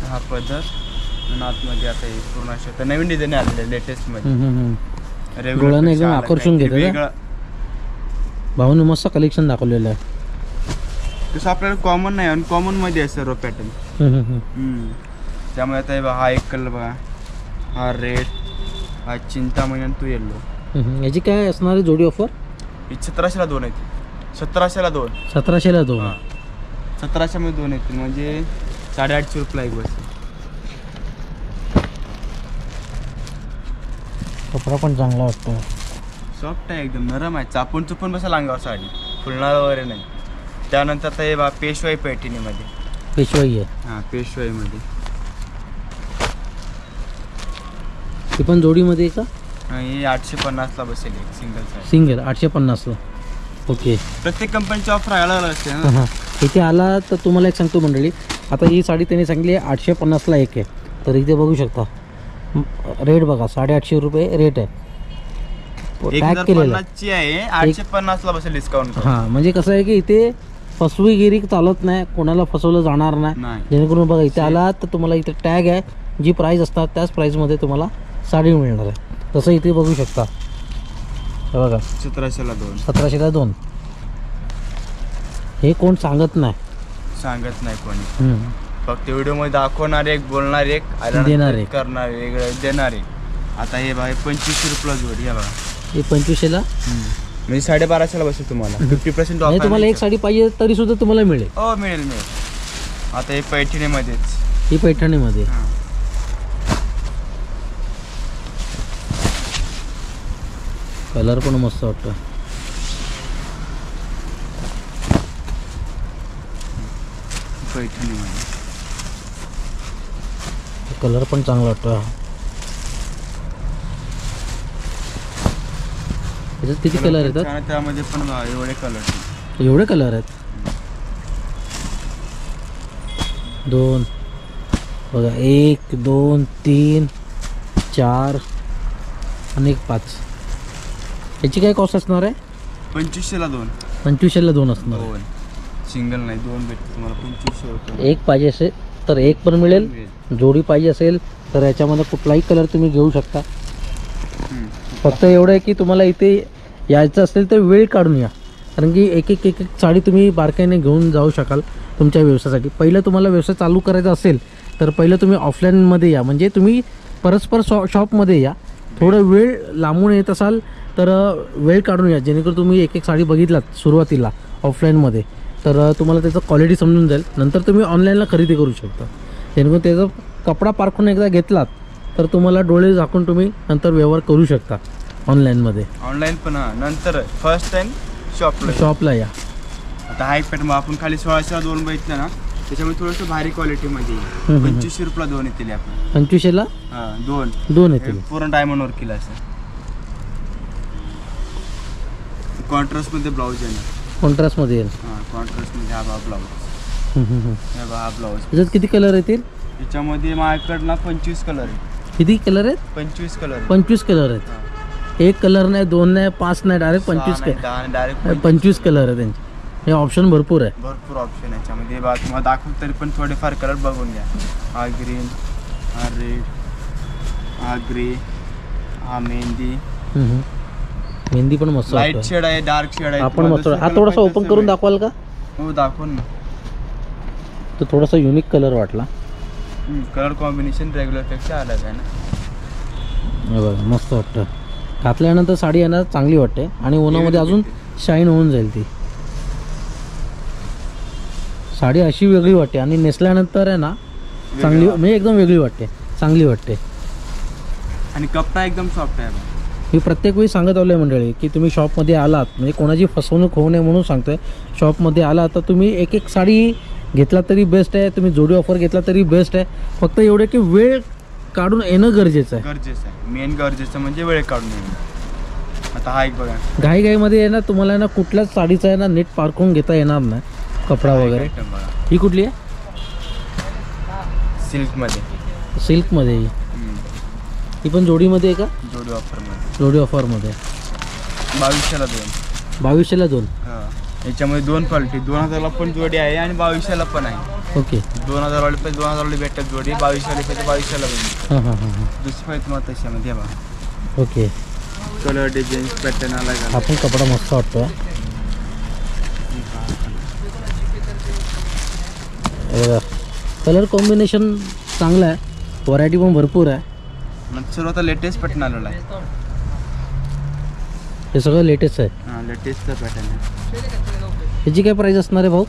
हा पदर आणि आतमध्ये आता हे पूर्ण अशा नवीन डिझाईन आलेले लेटेस्ट मध्ये. डोळ्याने एकदम आकर्षून घेतो. भाऊने मस्त कलेक्शन दाखवलेलं आहे. तसं आपल्याला कॉमन नाही, अनकॉमन मध्ये आहे सर्व पॅटर्न. त्यामुळे आता हा एक कलर बघा, हा रेड, हा चिंतामणी आणि तो येल्लो. याची काय असणार आहे जोडी ऑफर? 1700ला 2 आहेत. 1700ला 2. 1700ला 2. 1700 मध्ये 2 येतील, म्हणजे 850 रुपयाला एक बस. कपडा पण चांगला वाटतो, सॉफ्ट आहे, एकदम नरम आहे, चापून चुपून बसा अंगावर साडी, फुलणार वगैरे नाही. त्यानंतर आता हे बा पेशवाई पैठणीमध्ये. पेशवाई आहे. हां पेशवाईमध्ये. ती पण जोडीमध्ये का? हे 850ला बसेल एक सिंगल 850ला. ओके. प्रत्येक कंपनीची ऑफर अलग अलग असते ना. हां इथे आला तर तुम्हाला एक सांगतो मंडळी, आता ही साडी त्यांनी सांगितली 850ला एक आहे, तर इथे बघू शकता रेट बघा, 850 रुपये रेट आहे. टॅग केलेला आहे. 850ला बसेल डिस्काउंट. हां म्हणजे कसं आहे की इथे फसवेगिरी चालत नाही, कोणाला फसवलं जाणार नाही. जेणेकरून बघा इथे आला तर तुम्हाला इथे टॅग आहे, जी प्राईस असतात त्याच प्राईसमध्ये तुम्हाला साडी मिळणार आहे. तसं इथे बघू शकता, हे बघा 1700ला 2. 1700ला 2. हे कोण सांगत नाही कोणी, फक्त व्हिडिओमध्ये दाखवणार एक, बोलणार एक, देणार एक, करणार वेगळं, देणार एक. आता हे बघा 2500 रुपयाला जोडी. हे बघा हे 2500ला, म्हणजे 1250ला बसेल तुम्हाला. 50% ऑफ. तुम्हाला एक साडी पाहिजे तरी सुद्धा तुम्हाला मिळेल. हो मिळेल. आता हे पैठणीमध्येच, ही पैठणीमध्ये. कलर पण मस्त वाटतं. पैठणीमध्ये कलर पण चांगला वाटतं. त्याच्यात किती कलर येतात? त्यामध्ये पण एवढे कलर आहेत. 2 बघा, 1 2 3 4 आणि 1 5. याची काय कॉस्ट असणार आहे? 2500ला 2. 2500ला 2 असणार आहे. सिंगल नाही, 2 भेटते तुम्हाला 2500 रुपये. एक पाहिजे असेल तर एक पण मिळेल, जोडी पाहिजे असेल तर याच्यामध्ये कुठलाही कलर तुम्ही घेऊ शकता. फक्त एवढं आहे की तुम्हाला इथे यायचं असेल तर वेळ काढून या, कारण की एक एक साडी तुम्ही बारकाईने घेऊन जाऊ शकाल तुमच्या व्यवसायासाठी. पहिलं तुम्हाला व्यवसाय चालू करायचा असेल तर पहिलं तुम्ही ऑफलाईनमध्ये या, म्हणजे तुम्ही परस्पर शॉपमध्ये या. थोडं वेळ लांबून येत असाल तर वेळ काढून या, जेणेकरून तुम्ही एक एक साडी बघितलात सुरुवातीला ऑफलाईनमध्ये तर तुम्हाला त्याचं क्वालिटी समजून जाईल. नंतर तुम्ही ऑनलाईनला खरेदी करू शकता, जेणेकरून त्याचा कपडा पारखून एकदा घेतलात तर तुम्हाला डोळे झाकून तुम्ही नंतर व्यवहार करू शकता ऑनलाईनमध्ये. ऑनलाईन पण नंतर फर्स्ट टाइम शॉपला या. आता हा एक पॅटर्न आपण खाली 1600 2 बघितलं ना, त्याच्यामुळे थोडंसं भारी क्वालिटीमध्ये 2500 रुपयाला 2 येतील आपण. 2500ला दोन येतील. पूर्ण डायमंड वर्क केलं असं. कॉन्ट्रास्टमध्ये ब्लाऊज येणार. कॉन्ट्रास्टमध्ये येईल. कॉन्ट्रास्टमध्ये हा ब्लाऊज. हा ब्लाऊज. त्याच्यात किती कलर येतील? त्याच्यामध्ये माझ्याकडनं 25 कलर आहे. किती कलर आहेत? 25 कलर. 25 कलर आहेत. एक कलर नाही, 2 नाही, 5 नाही, डायरेक्ट 25 डायरेक्ट 25 कलर आहे त्यांचे. हे ऑप्शन भरपूर आहे. भरपूर ऑप्शन आहे याच्यामध्ये. तुम्हाला दाखवतो तरी पण थोडेफार कलर बघून घ्या. हा ग्रीन, हा रेड, हा ग्रे, हा मेहंदी. मेहंदी पण मस्त लाईट शेड आहे, डार्क शेड आहे. आपण मस्त. हा थोडासा ओपन करून दाखवाल का? हो दाखवून ना. तो थोडासा युनिक कलर वाटला. कलर कॉम्बिनेशन रेग्युलरपेक्षा अलग आहे ना. हे बघा मस्त वाटतं. घातल्यानंतर साडी येणार चांगली वाटते आणि उन्हामध्ये अजून शाईन होऊन जाईल ती साडी. अशी वेगळी वाटते आणि नेसल्यानंतर आहे ना चांगली, म्हणजे एकदम वेगळी वाटते, चांगली वाटते. आणि कपडा एकदम सॉफ्ट आहे. मी प्रत्येक वेळी सांगत आलो आहे मंडळी की तुम्ही शॉपमध्ये आलात, म्हणजे कोणाची फसवणूक होऊ नये म्हणून सांगतोय. शॉपमध्ये आलात तर तुम्ही एक एक साडी घेतला तरी बेस्ट आहे, तुम्ही जोडी ऑफर घेतला तरी बेस्ट आहे. फक्त एवढे की वेळ काढून येणं गरजेचं आहे. मेन गरजेचं म्हणजे वेळ काढून येणं. आता हा एक बघा, घाईमध्ये आहे ना तुम्हाला ना कुठल्याच साडीचा आहे ना नीट पारखून घेता येणार नाही कपडा वगैरे. ही कुठली आहे? सिल्कमध्ये. ही पण जोडीमध्ये आहे का? जोडी ऑफरमध्ये 2200ला 2. 2200ला 2. याच्यामध्ये 2 क्वालिटी. 2000ला पण जोडी आहे आणि 2200ला पण आहे. ओके. 2000 वाले पण 2000 वाली भेटतात जोडी. 2200 वाली 2200ला भेटते. दुसरी पाहिजे तुम्हाला त्याच्यामध्ये बघा. ओके. कलर डिझाईन पॅटर्न अलग. हा पण कपडा मस्त वाटतो. कलर कॉम्बिनेशन चांगलं आहे, व्हरायटी पण भरपूर आहे. सर्व आता लेटेस्ट पॅटर्न आलेला आहे. हे सगळं लेटेस्ट आहे. लेटेस्टचा पॅटर्न आहे. ह्याची काय प्राइस असणार आहे भाऊ?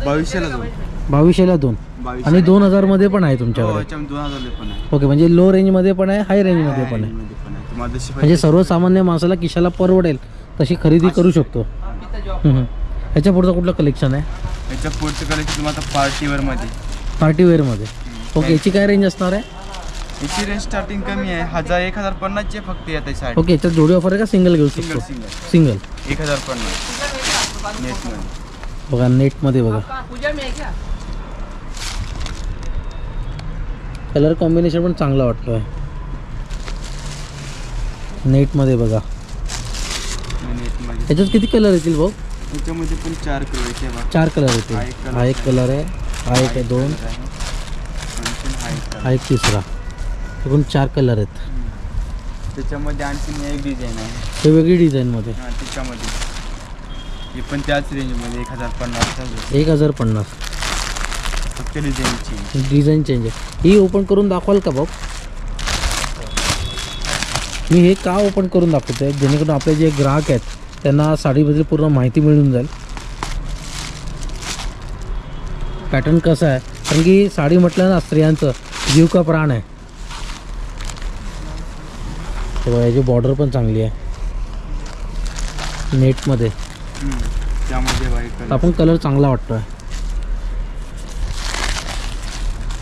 2200ला 2. 2200ला 2. आणि 2000 मध्ये पण आहे तुमच्याकडे? 2000 पण आहे. ओके, म्हणजे लो रेंजमध्ये पण आहे, हाय रेंजमध्ये पण आहे. म्हणजे सर्वसामान्य माणसाला खिशाला परवडेल तशी खरेदी करू शकतो. ह्याच्या पुढचं कुठलं कलेक्शन आहे? ह्याच्या पुढचं कलेक्शन तुम्हाला पार्टीवेअरमध्ये. पार्टीवेअरमध्ये. ओके. याची काय रेंज असणार आहे? याची रेंज स्टार्टिंग कमी आहे. 1050 फक्त येते साडी. ओके. याच्यात जोडी ऑफर आहे का सिंगल घेऊ शकतो? सिंगल 1050 नेटमध्ये. बघा नेटमध्ये बघा कलर कॉम्बिनेशन पण चांगला वाटतोय. नेटमध्ये बघा. याच्यात किती कलर येतील भाऊ? याच्यामध्ये पण 4 कलर येते. 4 कलर येतील. हा एक कलर आहे, हा एक आहे, 2, हा एक तिसरा. एकूण 4 कलर आहेत. त्याच्यामध्ये आणखी एक डिझाईन आहे. हे वेगळी डिझाईनमध्ये. त्याच्यामध्ये हे पण त्याच रेंजमध्ये 1050. 1050 फक्त डिझाईन चेंज आहे. ही ओपन करून दाखवाल का भाऊ? मी हे का ओपन करून दाखवतोय, जेणेकरून आपले जे ग्राहक आहेत त्यांना साडीबद्दल पूर्ण माहिती मिळून जाईल. पॅटर्न कसं आहे, कारण की साडी म्हटलं ना स्त्रियांचं जीव का प्राण आहे. तेव्हा याची बॉर्डर पण चांगली आहे नेटमध्ये. त्यामध्ये आपण कलर चांगला वाटतोय.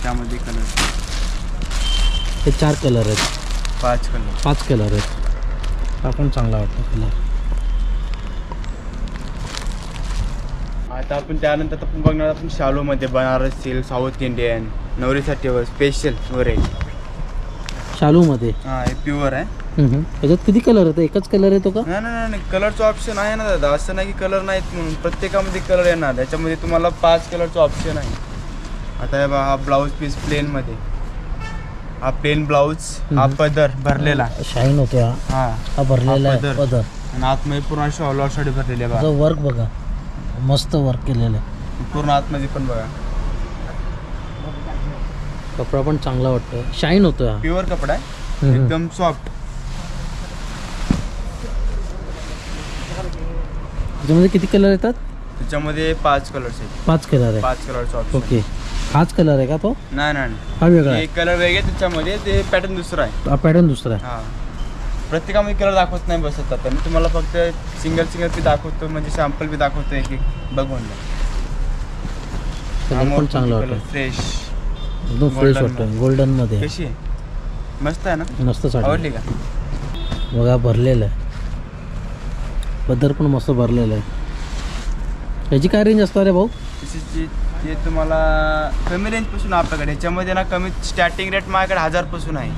त्यामध्ये कलर हे 4 कलर आहेत. 5 कलर आहेत. आपण चांगला वाटतो कलर. आता आपण त्यानंतर आपण बघणार आपण शालूमध्ये बनारस सिल्क, साऊथ इंडियन, नवरीसाठी स्पेशल व्हरायटी. शालूमध्ये. हे प्युअर आहे. याच्यात किती कलर येतो? एकच कलर येतो का? नाही, कलरचं ऑप्शन आहे ना दादा. असं नाही की कलर नाहीत म्हणून. प्रत्येकामध्ये कलर येणार. याच्यामध्ये तुम्हाला 5 कलरचं ऑप्शन आहे. आता हा ब्लाऊज पीस प्लेनमध्ये. हा प्लेन ब्लाऊज, हा पदर भरलेला शाईन होते हा. हा हा भरलेला आहे पदर. पदर. आणि आतमध्ये पूर्ण अशी ऑल ओव्हर साडी भरलेली आहे बघा. त्याचं वर्क बघा, मस्त वर्क केलेलं आहे. पूर्ण आतमध्ये पण बघा, कपडा पण चांगला वाटतो, शाईन होतो हा. प्युअर कपडा आहे, एकदम सॉफ्ट. त्याच्यामध्ये किती कलर येतात? त्याच्यामध्ये 5 कलर्स आहेत. 5 कलर आहे. 5 कलरचा ऑप्शन. ओके, हाच कलर आहे का तो? नाही नाही, हा वेगळा आहे. एक कलर वेगळे त्याच्यामध्ये, ते पॅटर्न दुसरा आहे. हा पॅटर्न दुसरा आहे. हा, प्रत्येकामध्ये कलर दाखवत नाही बसत. आता मी तुम्हाला फक्त सिंगल बी दाखवतो, म्हणजे सॅम्पल बी दाखवतो एक एक बघून. कलर पण चांगला वाटतो, फ्रेश, एकदम फ्रेश वाटतो. गोल्डन मध्ये कशी आहे, मस्त आहे ना? मस्त साडी आवडली का? बघा, भरलेलं आहे पदर पण मस्त भरलेलं आहे. याची काय रेंज असणार आहे भाऊ? ते तुम्हाला कमी रेंज पासून आपल्याकडे, ह्याच्यामध्ये ना कमी स्टार्टिंग रेट माझ्याकडे 1000 पासून आहे.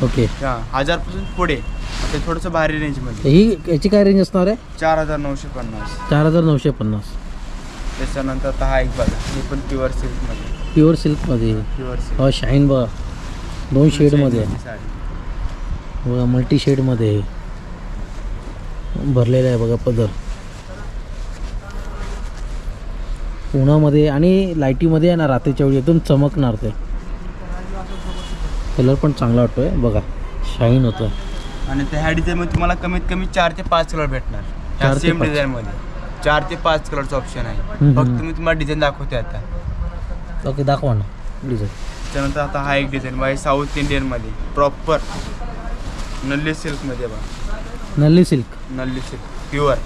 ओके, हां, 1000 पासून पुढे. ते थोडंसं भारी रेंजमध्ये. ही याची काय रेंज असणार आहे? 4950. 4950. त्याच्यानंतर आता हा एक बघा, हे पण प्युअर सिल्कमध्ये. प्युअर सिल्कमध्ये. Pure silk. हो, शाईन बघा, 2 शेडमध्ये आहे साडी. बघा, मल्टी शेडमध्ये भरलेलं आहे बघा पदर. उन्हामध्ये आणि लाईटीमध्ये आहे ना, रात्रीच्या वेळी एकदम चमकणार. ते कलर पण चांगला वाटतोय बघा, शाईन होतं. आणि त्या ह्या डिझाईनमध्ये तुम्हाला कमीत कमी 4 ते 5 कलर भेटणार. 4 ते सेम 5. डिझाईनमध्ये 4 ते 5 कलरचा ऑप्शन आहे. फक्त मी तुम्हाला डिझाईन दाखवते आता. ओके, दाखवा ना डिझाईन. त्यानंतर आता हा एक डिझाईन बाय साऊथ इंडियनमध्ये, प्रॉपर नल्ली सिल्कमध्ये बघा. Nalli silk. Nalli silk pure.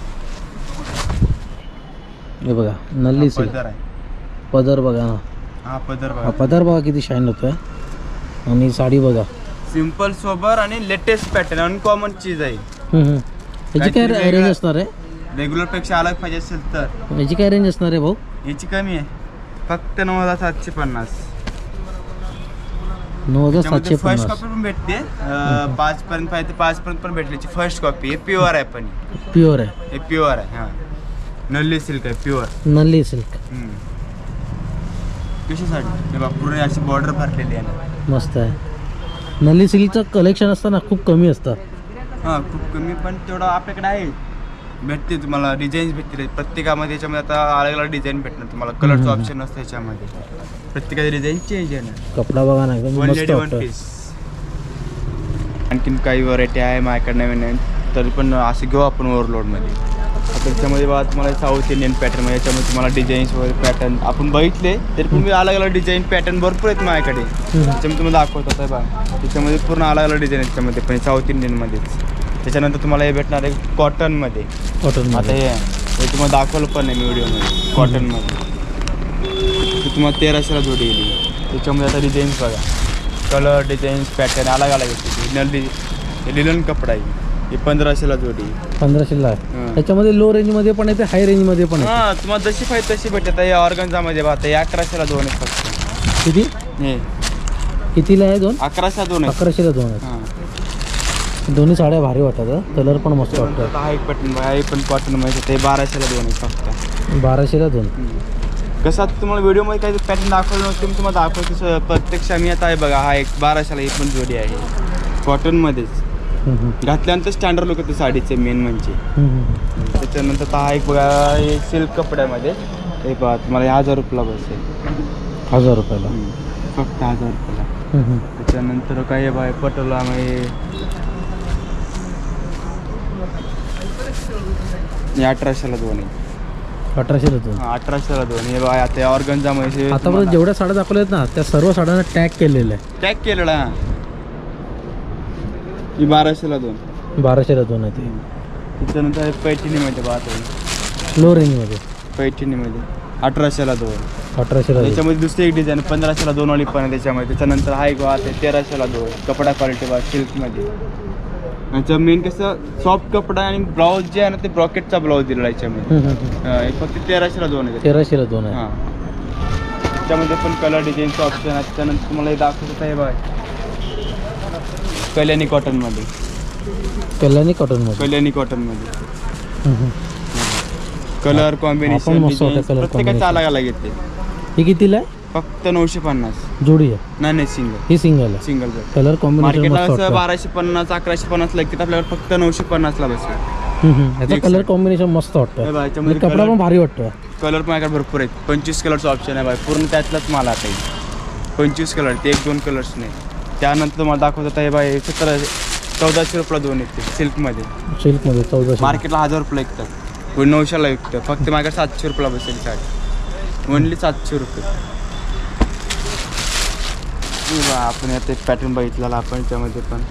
हे बघा, नल्ली सिल्क पदर आहे. पदर बघा ना, हा पदर हा बघा, पदर बघा किती शाईन होतोय. आणि साडी बघा, सिम्पल सोबर आणि लेटेस्ट पॅटर्न, अनकॉमन चीज आहे. याची काय रेंज असणार आहे? रेग्युलर पेक्षा अलग पाहिजे असेल तर याची काय रेंज असणार आहे भाऊ? याची कमी आहे, फक्त 9750. 9750. फर्स्ट कॉपी पण भेटते, 5 पर्यंत पाहिजे 5 पर्यंत पण भेटल्याची फर्स्ट कॉपी. हे प्युअर आहे, पण प्युअर आहे. हे प्युअर आहे. हा, नल्ली सिल्क आहे, प्युअर नल्ली सिल्क. कशी साडी, हे बघा पूर्ण अशी बॉर्डर भरलेली आहे ना. मस्त आहे. नल्ली सिल्कचं कलेक्शन असताना खूप कमी असतात. हां, खूप कमी, पण तेवढं आपल्याकडे आहे. भेटते तुम्हाला, डिझाईन्स भेटतील प्रत्येकामध्ये. याच्यामध्ये आता अलग अलग डिझाईन भेटणार तुम्हाला. कलरचं ऑप्शन असतं याच्यामध्ये, प्रत्येकाची डिझाईन चेंज आहे ना. कपडा बघा ना, एकदम वन मस्त लेडी वन वाटतं. पीस. आणखीन काही व्हरायटी आहे माझ्याकडे नवीन नवीन, तरी पण असं घेऊ आपण ओव्हरलोडमध्ये. त्याच्यामध्ये बघा तुम्हाला साऊथ इंडियन पॅटर्न, याच्यामध्ये तुम्हाला डिझाईन्स वगैरे पॅटर्न आपण बघितले, तरी पण मी अलग अलग डिझाईन पॅटर्न भरपूर आहेत माझ्याकडे. त्याच्यामध्ये तुम्हाला दाखवत होता बघा, त्याच्यामध्ये पूर्ण अलग अलग डिझाईन आहेत त्याच्यामध्ये, पण साऊथ इंडियनमध्येच. त्याच्यानंतर तुम्हाला हे भेटणार आहे कॉटनमध्ये. कॉटन. आता हे तुम्हाला दाखवलं पण नाही मी व्हिडिओमध्ये. कॉटनमध्ये ते तुम्हाला 1300ला जोडी येईल. त्याच्यामध्ये आता डिझाईन्स बघा, कलर डिझाईन्स पॅटर्न अलग अलग येते. नल्ली लिलन कपडा आहे, हे 1500ला जोडी. 1500ला आहे. त्याच्यामध्ये लो रेंजमध्ये पण येते, हाय रेंजमध्ये पण हां, तुम्हाला जशी पाहिजे तशी भेटत आहे. ऑर्गन्झामध्ये पाहता, हे 1100ला 2 आहेत फक्त. किती हे कितीला आहे? 2? 1100ला 2 आहेत. 1100ला 2 आहेत. हां, दोन्ही साड्या भारी वाटतात. कलर पण मस्त वाटतात. हा एक पॅटर्न बघा, हे पण कॉटनमध्ये ते 1200ला 2 आहेत फक्त. 1200ला 2. कसं आता तुम्हाला व्हिडिओमध्ये काही पॅटर्न दाखवलं नव्हतं, मी तुम्हाला दाखवतो प्रत्यक्ष. मी आता आहे बघा, हा एक 1200ला ही पण जोडी आहे कॉटनमध्येच. घातल्यानंतर स्टँडर्ड लोक ते साडीचे मेन म्हणजे. त्याच्यानंतर हा एक बघा, हे सिल्क कपड्यामध्ये. हे बघा तुम्हाला 1000 रुपयाला बसेल. 1000 रुपयाला फक्त 1000 रुपयाला. त्याच्यानंतर काय बघा, पटोलामध्ये 1800ला 2 आहे. 1800ला 2. 1800ला 2. हे बघा, आता ऑर्गन्झामध्ये आतापर्यंत जेवढ्या साड्या दाखवल्या आहेत ना, त्या सर्व साड्यांना टॅग केलेलं आहे. टॅग केलेला. ही 1200ला 2. 1200ला 2 आहे ते. त्याच्यानंतर पैठणीमध्ये पाहतो, लो रेंजमध्ये. पैठणीमध्ये 1800ला 2. 1800ला 2. त्याच्यामध्ये दुसरी एक डिझाईन 1500ला 2 वाली पण आहे त्याच्यामध्ये. त्याच्यानंतर हा एक वाद आहे 1300ला 2. कपडा क्वालिटी बघा, सिल्कमध्ये. याचं मेन कसं सॉफ्ट कपडा आणि ब्लाऊज जे आहे ना, ते ब्रॉकेटचा ब्लाऊज दिलेला याच्यामध्ये. हे फक्त 1300ला 2 आहे. 1300ला 2 आहे. हां, त्याच्यामध्ये पण कलर डिझाईनचं ऑप्शन आहे. त्याच्यानंतर तुम्हाला हे दाखवत आहे बघा, कल्याणी कॉटनमध्ये. कल्याणी कॉटनमध्ये. कल्याणी कॉटनमध्ये कलर कॉम्बिनेशन प्रत्येकाचा अलग अलग येते. हे कितीला आहे? फक्त 950. जोडी आहे नाही सिंगल. ही सिंगल आहे. सिंगल कलर कॉम्बिनेशन मार्केटला मस्त कसं वाटतं. 1250 1150 लागतात, आपल्याकडे फक्त 950 ला बसेल. याचा कलर कॉम्बिनेशन मस्त वाटतं हे बघा, आणि याच्यामध्ये कपडा पण भारी वाटतो. कलर पण माझ्याकडे भरपूर आहेत. 25 कलरचा ऑप्शन आहे बाय, पूर्ण त्यातलाच माल आता येईल. 25 कलर ते 1-2 कलर्स नाही. त्यानंतर तुम्हाला दाखवत आहे बाय 1400 रुपये दोन येते सिल्कमध्ये. सिल्कमध्ये 1400. मार्केटला 1000 रुपये विकतात, कोणी 900ला विकतं. फक्त माझ्याकडे 700 रुपयाला बसेल साडी, ओनली 700 रुपये. आपण आता एक पॅटर्न बघितलेला आपण, त्यामध्ये पण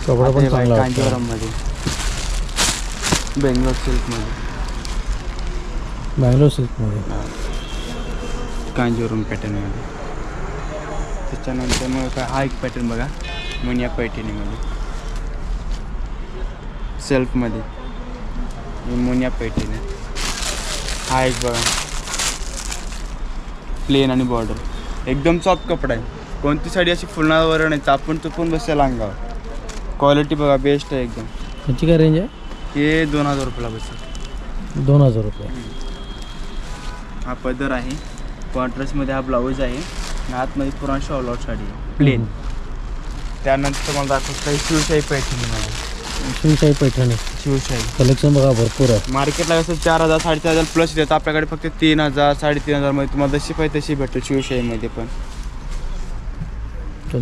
कपडा पण चांगला वाटतो. कांजीवरममध्ये, बेंगलोर सिल्कमध्ये, बँगलोर सिल्कमध्ये, कांजीवरम पॅटर्नमध्ये. त्याच्यानंतर मग काय हा एक पॅटर्न बघा, मुनिया पैठणीमध्ये सेल्फमध्ये, मुनिया पैठणी. हा एक बघा प्लेन आणि बॉर्डर, एकदम सॉफ्ट कपडा आहे. कोणती साडी अशी फुलणावर नाही, चापून चुपून बसेल अंगावर. क्वालिटी बघा बेस्ट आहे एकदम. याची काय रेंज आहे? हे 2000 रुपयाला बसेल. 2000 रुपये. हा पदर आहे, कॉन्ट्रास्टमध्ये हा ब्लाऊज आहे, आतमध्ये पुराण ऑल आउट साडी आहे प्लेन. त्यानंतर मला दाखवत शिवशाही पैठणीमध्ये. शिवशाही पैठणी, शिवशाही कलेक्शन बघा भरपूर आहे. मार्केटला कसं 4000 4500 प्लस येतं, आपल्याकडे फक्त 3000 3500 मध्ये तुम्हाला जशी पाहिजे तशी भेटतो शिवशाहीमध्ये पण.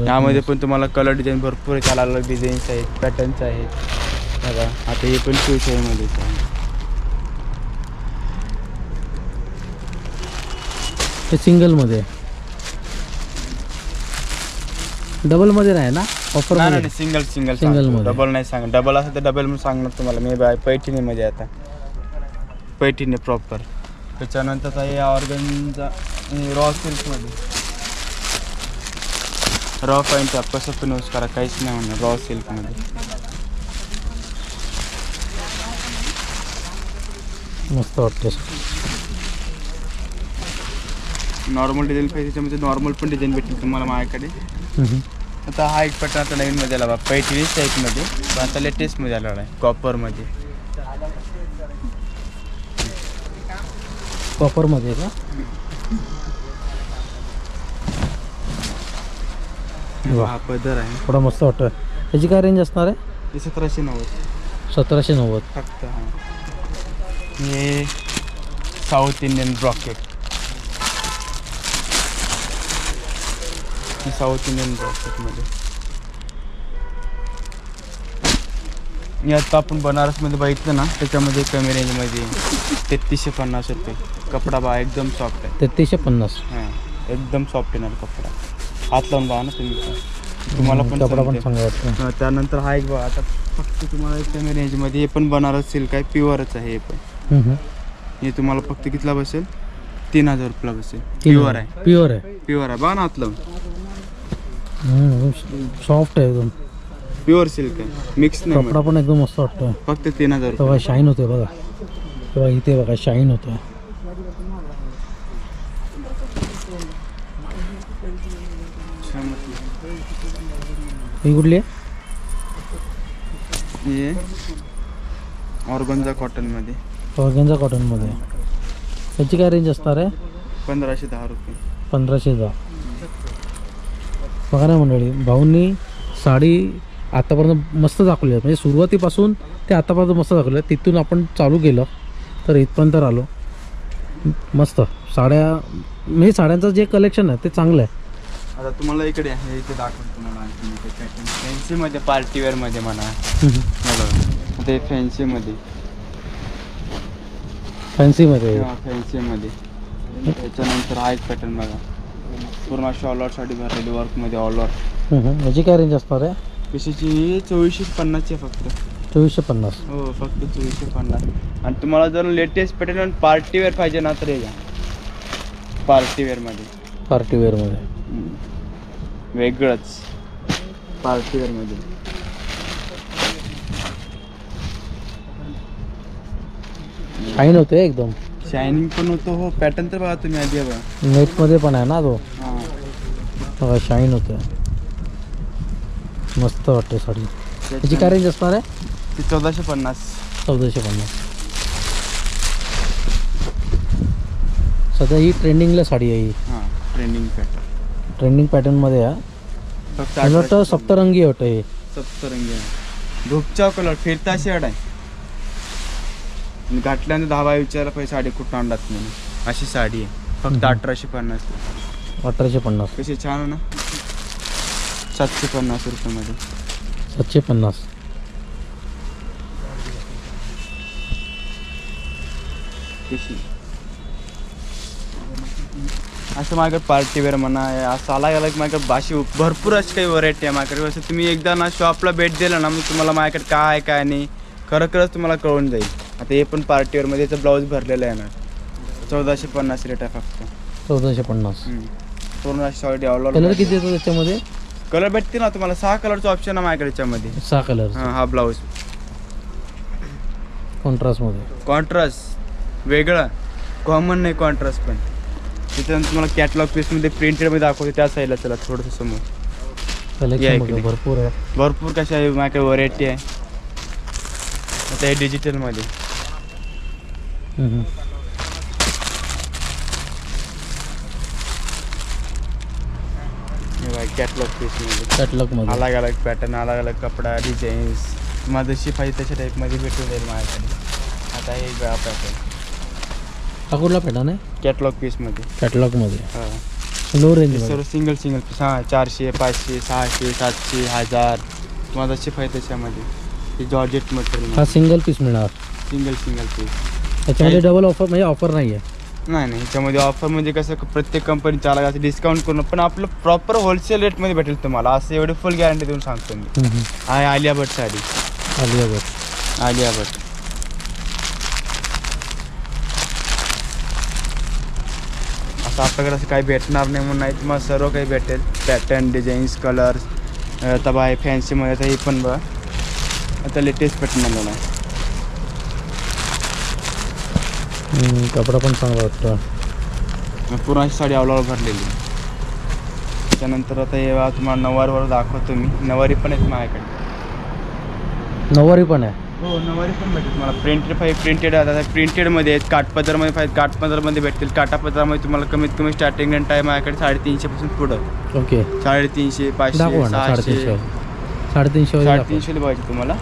यामध्ये पण तुम्हाला कलर डिझाईन भरपूर आहे, त्याला अलग डिझाईन्स आहेत, पॅटर्न्स आहेत बघा. आता हे पण शिवशाहीमध्येच आहे. हे सिंगलमध्ये, डबलमध्ये नाही ना? ऑफर नाही सिंगल मध्ये. डबल नाही सांग, डबल असेल तर डबल म्हणून सांगणार तुम्हाला मी बाय. पैठणीमध्ये आता पैठणी प्रॉपर. त्याच्यानंतर हे ऑर्गनचा रॉ सिल्कमध्ये, रॉ पॉईंट आप कसं पण यूज करा, काहीच नाही म्हणणार. रॉ सिल्कमध्ये मस्त वाटतं. नॉर्मल डिझाईन पाहिजे त्याच्यामध्ये नॉर्मल पण डिझाईन भेटेल तुम्हाला माझ्याकडे. आता हा एक पॅटर्न आता नवीनमध्ये आला बा, पैठणी टाईपमध्ये, पण आता लेटेस्टमध्ये आलेला आहे कॉपरमध्ये. कॉपरमध्ये का? हा पदर आहे, थोडा मस्त वाटतं. त्याची काय रेंज असणार आहे? हे 1790. 1790 फक्त. हां हे south Indian brocade, south Indian ब्रॉकेटमध्ये. आता आपण बनारसमध्ये बघितलं ना, त्याच्यामध्ये कमी रेंजमध्ये 3350 रुपये. कपडा बा एकदम सॉफ्ट आहे. 3350. हां एकदम सॉफ्ट येणार कपडा. हात लावून बघा ना तुम्ही, तुम्हाला पण कपडा पण समजेल. चांगला वाटतं. त्यानंतर हा एक बघा, आता फक्त तुम्हाला कमी रेंजमध्ये, हे पण बनारस सिल्क आहे, प्युअरच आहे. हे पण हे तुम्हाला फक्त कितीला बसेल? 3000 रुपयाला बसेल. प्युअर आहे, प्युअर आहे, प्युअर आहे. बघा ना हात लावून, सॉफ्ट आहे एकदम. प्युअर सिल्क आहे, मिक्स नाही. कपडा पण एकदम मस्त वाटतं. फक्त 3000 रुपये. तेव्हा शाईन होते बघा, तेव्हा इथे बघा शाईन होतं. ही कुठली आहे? हे ऑर्गन्झा कॉटनमध्ये, ऑर्गन्झा कॉटनमध्ये. त्याची काय रेंज असणार आहे? 1510 रुपये. 1510. बघा ना मंडळी, भाऊंनी साडी आतापर्यंत मस्त दाखवली आहे. म्हणजे सुरुवातीपासून ते आतापर्यंत मस्त दाखवलं आहे. तिथून आपण चालू केलं तर इथपर्यंत आलो. मस्त साड्या, म्हणजे साड्यांचं जे कलेक्शन आहे ते चांगलं आहे. आता तुम्हाला इकडे आहे, इथे दाखवतो तुम्हाला आणखी पॅटर्न. फॅन्सीमध्ये, पार्टीवेअरमध्ये म्हणा, ते फॅन्सीमध्ये, फॅन्सीमध्ये. फॅन्सीमध्ये. त्याच्यानंतर हा एक पॅटर्न बघा, पूर्ण ऑल आउट साडी भरलेली वर्कमध्ये ऑल आउट. याची काय रेंज असणार आहे? कशाची? 2450 आहे फक्त. 2450. हो फक्त 2450. आणि तुम्हाला जर लेटेस्ट पॅटर्न पार्टीवेअर पाहिजे ना तर हे घ्या, पार्टीवेअरमध्ये. पार्टीवेअरमध्ये वेगळंच पार्टीवेअरमध्ये. शाईन होते एकदम, शायनिंग पण होतो. हो पॅटर्न तर बघा तुम्ही आधी बघा, नेटमध्ये पण आहे ना तो. हां बघा शाईन होतं, मस्त वाटते साडी. त्याची काय रेंज असणार आहे? ती 1450. 1450. सध्या ही ट्रेंडिंगला साडी आहे ही. हां ट्रेंडिंग पॅटर्न. ट्रेंडिंग पॅटर्नमध्ये आहे. फक्त मला वाटतं सप्तरंगी वाटतं हे. सप्तरंगी आहे. धूपचा कलर फिरता शेड आहे. घातल्यानंतर 10 बाय विचारला पाहिजे साडी कुठं आणलात म्हणून. अशी साडी आहे. फक्त 1850. 1850. कशी छान आहे ना. 750 रुपयामध्ये. 750. कशी असं माझ्याकडे पार्टीवेअर म्हणा असं अलग अलग माझ्याकडे अशी भरपूर अशी काही व्हरायटी आहे माझ्याकडे. असं तुम्ही एकदा ना शॉपला भेट दिला ना मग तुम्हाला माझ्याकडे काय आहे काय नाही खरंच तुम्हाला कळून जाईल. आता हे पण पार्टीवेअरमध्ये याचं ब्लाऊज भरलेलं आहे ना. 1450 रेट आहे फक्त. 1450. पूर्ण साडी ऑल कलर किती येतो त्याच्यामध्ये? कलर भेटते ना तुम्हाला 6 कलरचं ऑप्शन आहे माझ्याकडे याच्यामध्ये. 6 कलर. हा ब्लाऊज कॉन्ट्रास्टमध्ये. कॉन्ट्रास्ट वेगळं कॉमन नाही कॉन्ट्रास्ट पण. त्याच्यानंतर तुम्हाला कॅटलॉग पीसमध्ये प्रिंटेडमध्ये दाखवते त्या साईडला. चला थोडंसं समोर कलेक्शन भरपूर आहे. भरपूर कशा आहे माझ्याकडे व्हरायटी आहे. आता हे डिजिटलमध्ये कॅटलॉग पीसमध्ये. कॅटलॉगमध्ये अलग अलग पॅटर्न अलग अलग कपडा डिझाईन्स तुम्हाला जशी पाहिजे तशा टाईपमध्ये भेटून जाईल माझ्याकडे. आता हे वेळा पॅटर्न हा कुठला पॅटर्न आहे? कॅटलॉग पीसमध्ये. कॅटलॉगमध्ये हां लो रेंज सर्व सिंगल पीस. हां 400 500 600 700 1000 तुम्हाला जशी पाहिजे त्याच्यामध्ये. हे जॉर्जेट मटेरियल. हा सिंगल पीस मिळणार. Single piece. त्याच्यामध्ये डबल ऑफर म्हणजे ऑफर नाही आहे. नाही ह्याच्यामध्ये ऑफर म्हणजे कसं प्रत्येक कंपनीचा अलग असं डिस्काउंट करून पण आपलं प्रॉपर होलसेल रेटमध्ये भेटेल तुम्हाला. असं एवढी फुल गॅरंटी देऊन सांगतो मी. आहे आलिया भट साडी. आलिया भट असं आपल्याकडे असं काही भेटणार नाही म्हणून नाही. तुम्हाला सर्व काही भेटेल. Pattern designs colours. आता आहे फॅन्सीमध्ये. आता हे पण बघा आता लेटेस्ट पॅटर्न आलेला आहे. कपडा पण चांगला वाटतं. पूर्ण अशी साडी ऑल ओव्हर भरलेली. त्याच्यानंतर आता हे तुम्हाला नऊवारीवर दाखवतो मी. नऊवारी पण आहेत माझ्याकडे. नऊवारी पण आहे. हो नऊवारी पण भेटेल तुम्हाला. प्रिंटेड आता प्रिंटेडमध्ये आहेत. काठपदरमध्ये पाहिजे काठपदरमध्ये भेटतील. काठापदरामध्ये तुम्हाला कमीत कमी स्टार्टिंग रेंट आहे माझ्याकडे 350 पासून पुढं. ओके 350 500 600 350 पाहिजे तुम्हाला.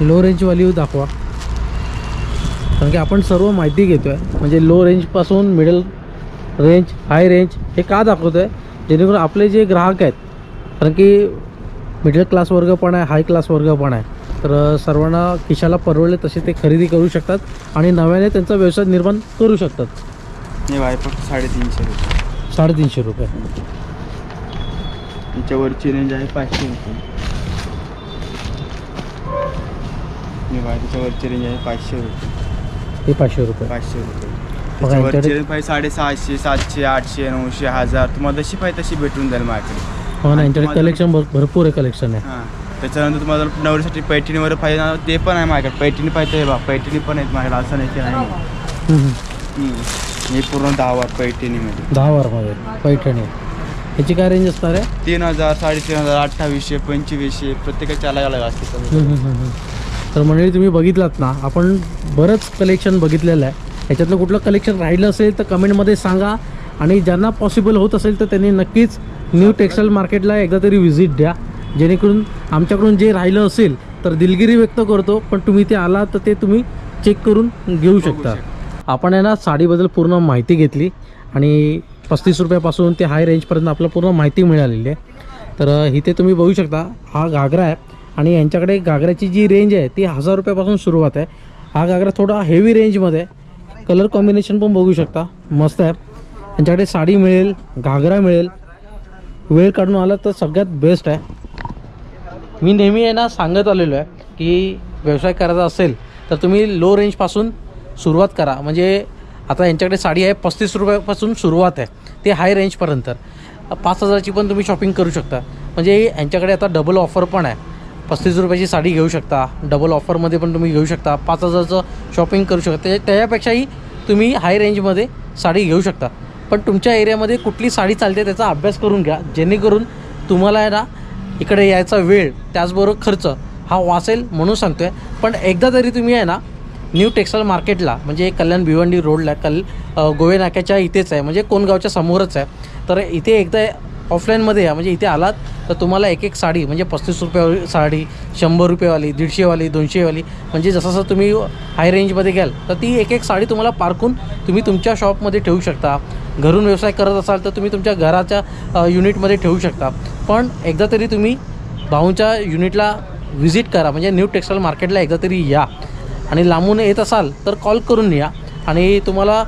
लो रेंजवाली दाखवा. कारण की आपण सर्व माहिती घेतो आहे म्हणजे low रेंजपासून middle range high range हे का दाखवतो आहे जेणेकरून आपले जे ग्राहक आहेत कारण की मिडल क्लास वर्ग पण आहे हाय क्लास वर्ग पण आहे तर सर्वांना खिशाला परवडले तसे ते खरेदी करू शकतात आणि नव्याने त्यांचा व्यवसाय निर्माण करू शकतात. हे बाय फक्त 350 रुपये. 350 रुपये. त्याच्यावरची रेंज आहे 500 रुपये. हे बाय त्याच्यावरची रेंज आहे 500 रुपये. हे 500 रुपये. 500 रुपये. त्याच्यावरची रेंज पाहिजे 750 700 800 900 1000 तुम्हाला जशी पाहिजे तशी भेटून जाईल माझ्याकडे. हो ना यांच्याकडे कलेक्शन भरपूर आहे कलेक्शन आहे. हां त्याच्यानंतर तुम्हाला नवरीसाठी पैठणीवर पाहिजे ना ते पण आहे माझ्याकडे. पैठणी पाहिजे बा पैठणी पण आहेत माझ्याकडे. असं नाही की नाही. हे पूर्ण 10 वार पैठणीमध्ये. 10 वारमध्ये पैठणी. ह्याची काय रेंज असणार आहे? 3000 3500 2800 2500 प्रत्येकाची अलग अलग असते. तर मंडळी तुम्ही बघितलात ना आपण बरंच कलेक्शन बघितलेलं आहे. ह्याच्यातलं कुठलं कलेक्शन राहिलं असेल तर कमेंटमध्ये सांगा आणि ज्यांना पॉसिबल होत असेल तर त्यांनी नक्कीच न्यू टेक्सटाईल मार्केटला एकदा तरी व्हिजिट द्या जेणेकरून आमच्याकडून जे राहिलं असेल तर दिलगिरी व्यक्त करतो पण तुम्ही ते आला तर ते तुम्ही चेक करून घेऊ शकता. आपण आहे ना साडीबद्दल पूर्ण माहिती घेतली आणि 35 रुपयापासून ते हाय रेंजपर्यंत आपल्याला पूर्ण माहिती मिळालेली आहे. तर इथे तुम्ही बघू शकता हा घागरा आहे आणि यांच्याकडे घागऱ्याची जी रेंज आहे ती 1000 रुपयापासून सुरुवात आहे. हा घागरा थोडा हेवी रेंजमध्ये. कलर कॉम्बिनेशन पण बघू शकता मस्त आहे. यांच्याकडे साडी मिळेल घागरा मिळेल. वेळ काढून आला तर सगळ्यात बेस्ट आहे. मी नेहमी आहे ना सांगत आलेलो आहे की व्यवसाय करायचा असेल तर तुम्ही लो रेंजपासून सुरुवात करा. म्हणजे आता यांच्याकडे साडी आहे 35 रुपयापासून सुरुवात आहे ते हाय रेंजपर्यंत 5000ची पण तुम्ही शॉपिंग करू शकता. म्हणजे यांच्याकडे आता डबल ऑफर पण आहे. 35 रुपयाची साडी घेऊ शकता. डबल ऑफरमध्ये पण तुम्ही घेऊ शकता. 5000चं शॉपिंग करू शकता. त्याच्यापेक्षाही तुम्ही हाय रेंजमध्ये साडी घेऊ शकता. पण तुमच्या एरियामध्ये कुठली साडी चालते त्याचा अभ्यास करून घ्या जेणेकरून तुम्हाला आहे ना इकडे यायचा वेळ त्याचबरोबर खर्च हा वाचेल म्हणून सांगतो आहे. पण एकदा तरी तुम्ही आहे ना न्यू टेक्स्टाईल मार्केटला म्हणजे कल्याण भिवंडी रोडला गोवे नाक्याच्या इथेच आहे, म्हणजे कोणगावच्या समोरच आहे. तर इथे एकदा ऑफलाईनमध्ये या, म्हणजे इथे आलात तर तुम्हाला एक साडी म्हणजे 35 रुपयावाली साडी, 100 रुपयेवाली, 150वाली, 200वाली, म्हणजे जसं तुम्ही हाय रेंजमध्ये घ्याल तर ती एक साडी तुम्हाला पारखून तुम्ही तुमच्या शॉपमध्ये ठेवू शकता. घरून व्यवसाय करत असाल तर तुम्ही तुमच्या घराच्या युनिटमध्ये ठेवू शकता. पण एकदा तरी तुम्ही भाऊंच्या युनिटला व्हिजिट करा, म्हणजे न्यू टेक्स्टाईल मार्केटला एकदा तरी या. आणि लांबून येत असाल तर कॉल करून या. आणि तुम्हाला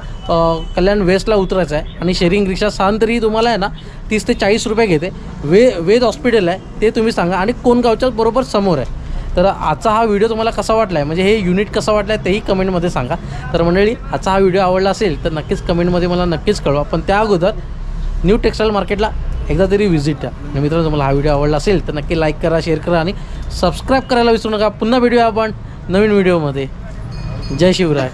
कल्याण वेस्टला उतरायचं आहे आणि शेअरिंग रिक्षा सांग तरी तुम्हाला आहे ना 30 ते 40 रुपये घेते. वेद हॉस्पिटल आहे ते तुम्ही सांगा आणि कोणगावच्या बरोबर समोर आहे. तर आजचा हा व्हिडिओ तुम्हाला कसा वाटला आहे, म्हणजे हे युनिट कसं वाटलं आहे तेही कमेंटमध्ये सांगा. तर मंडळी, आजचा हा व्हिडिओ आवडला असेल तर नक्कीच कमेंटमध्ये मला नक्कीच कळवा. पण त्या अगोदर न्यू टेक्स्टाईल मार्केटला एकदा तरी व्हिजिट द्या. आणि मित्रांनो, तुम्हाला हा व्हिडिओ आवडला असेल तर नक्की लाईक करा, शेअर करा आणि सबस्क्राईब करायला विसरू नका. पुन्हा भेटूया आपण नवीन व्हिडिओमध्ये. जय शिवराय.